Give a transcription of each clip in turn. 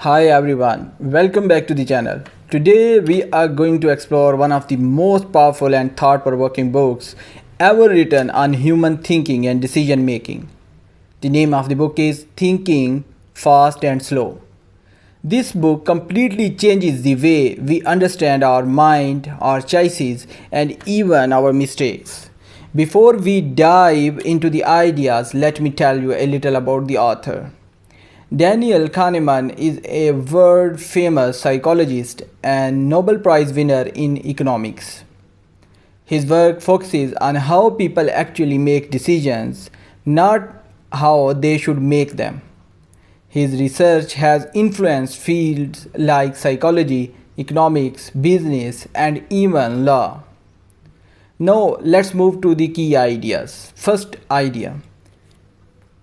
Hi everyone, welcome back to the channel. Today we are going to explore one of the most powerful and thought-provoking books ever written on human thinking and decision making. The name of the book is Thinking Fast and Slow. This book completely changes the way we understand our mind, our choices, and even our mistakes. Before we dive into the ideas, let me tell you a little about the author. Daniel Kahneman is a world famous psychologist and Nobel Prize winner in economics. His work focuses on how people actually make decisions, not how they should make them. His research has influenced fields like psychology, economics, business, and even law. Now let's move to the key ideas. First idea: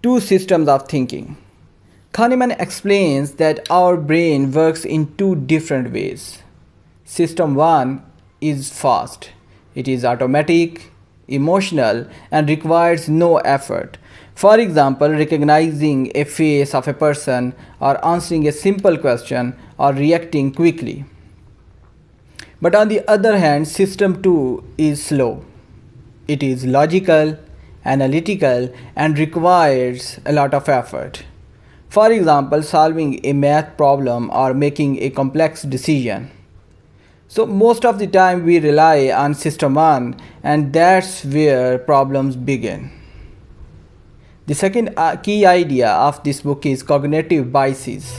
two systems of thinking. Kahneman explains that our brain works in two different ways. System 1 is fast. It is automatic, emotional, and requires no effort. For example, recognizing a face of a person, or answering a simple question, or reacting quickly. But on the other hand, System 2 is slow. It is logical, analytical, and requires a lot of effort. For example, solving a math problem or making a complex decision. So most of the time we rely on System 1, and that's where problems begin. The second key idea of this book is cognitive biases.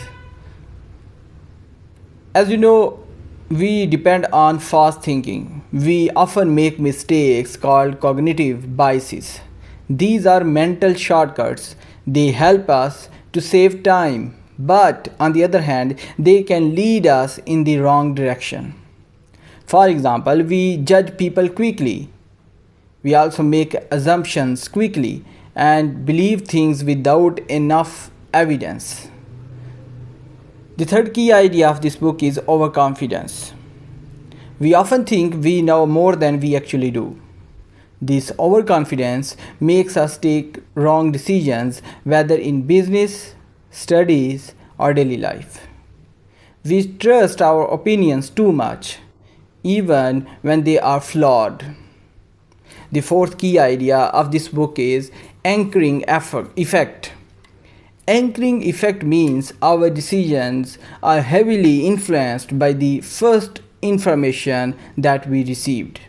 As you know, we depend on fast thinking. We often make mistakes called cognitive biases. These are mental shortcuts. They help us to save time, but on the other hand, they can lead us in the wrong direction. For example, we judge people quickly. We also make assumptions quickly and believe things without enough evidence. The third key idea of this book is overconfidence. We often think we know more than we actually do. This overconfidence makes us take wrong decisions, whether in business, studies, or daily life. We trust our opinions too much, even when they are flawed. The fourth key idea of this book is anchoring effect. Anchoring effect means our decisions are heavily influenced by the first information that we received.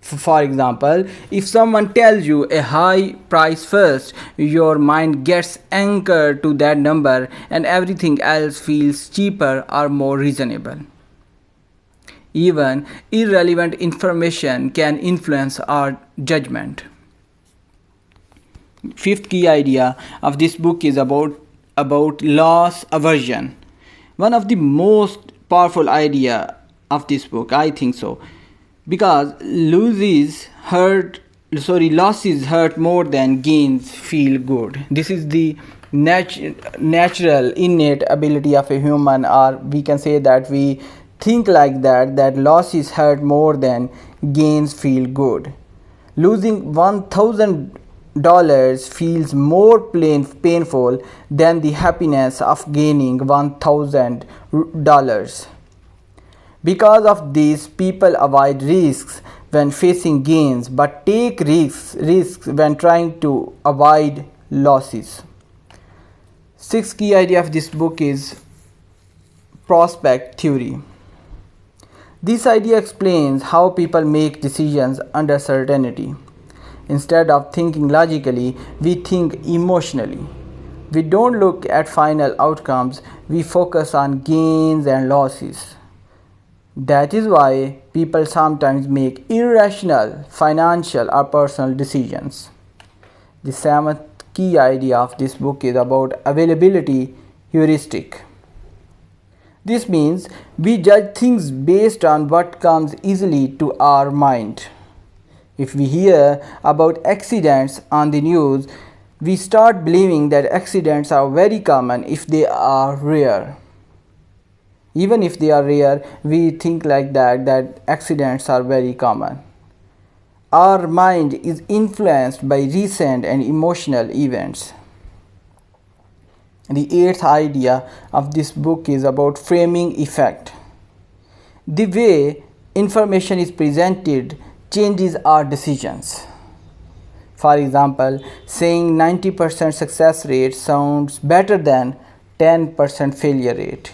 For example, if someone tells you a high price first, your mind gets anchored to that number and everything else feels cheaper or more reasonable. Even irrelevant information can influence our judgment. Fifth key idea of this book is about loss aversion. One of the most powerful idea of this book, I think so, because losses hurt more than gains feel good. This is the natural innate ability of a human, or we can say that we think like that losses hurt more than gains feel good. Losing $1,000 feels more painful than the happiness of gaining $1,000. Because of this, people avoid risks when facing gains but take risks when trying to avoid losses. Sixth key idea of this book is prospect theory. This idea explains how people make decisions under certainty. Instead of thinking logically, we think emotionally. We don't look at final outcomes, we focus on gains and losses. That is why people sometimes make irrational financial or personal decisions. The seventh key idea of this book is about availability heuristic. This means we judge things based on what comes easily to our mind. If we hear about accidents on the news, we start believing that accidents are very common if they are rare. Even if they are rare, we think like that accidents are very common. Our mind is influenced by recent and emotional events. The eighth idea of this book is about framing effect. The way information is presented changes our decisions. For example, saying 90% success rate sounds better than 10% failure rate,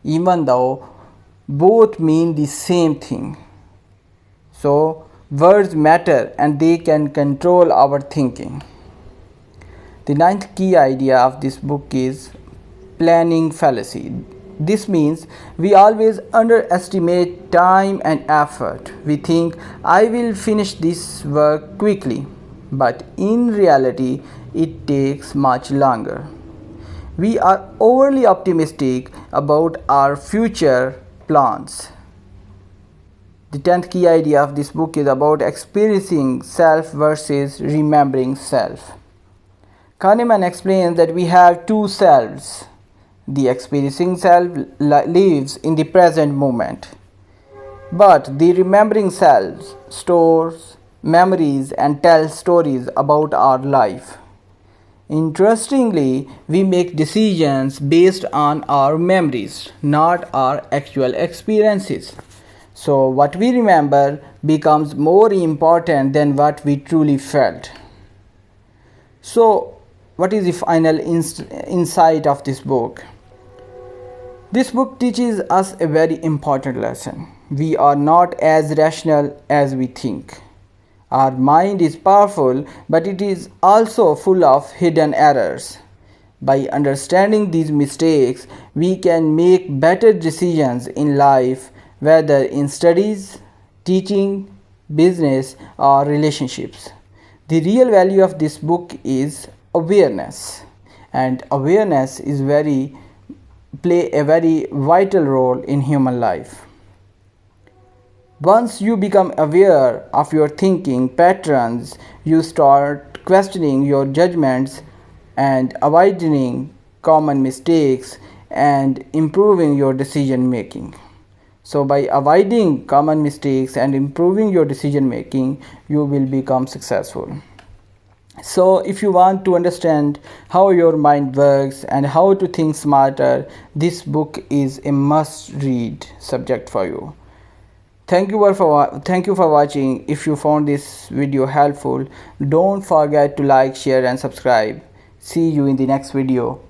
even though both mean the same thing. So, words matter and they can control our thinking. The ninth key idea of this book is planning fallacy. This means we always underestimate time and effort. We think, I will finish this work quickly, but in reality, it takes much longer. We are overly optimistic about our future plans. The 10th key idea of this book is about experiencing self versus remembering self. Kahneman explains that we have two selves. The experiencing self lives in the present moment, but the remembering self stores memories and tells stories about our life. Interestingly, we make decisions based on our memories, not our actual experiences. So, what we remember becomes more important than what we truly felt. So, what is the final insight of this book? This book teaches us a very important lesson. We are not as rational as we think. Our mind is powerful, but it is also full of hidden errors. By understanding these mistakes, we can make better decisions in life, whether in studies, teaching, business, or relationships. The real value of this book is awareness, and awareness is play a very vital role in human life. Once you become aware of your thinking patterns, you start questioning your judgments and avoiding common mistakes and improving your decision making. So by avoiding common mistakes and improving your decision making, you will become successful. So if you want to understand how your mind works and how to think smarter, this book is a must read subject for you. Thank you for watching. If you found this video helpful, don't forget to like, share and subscribe. See you in the next video.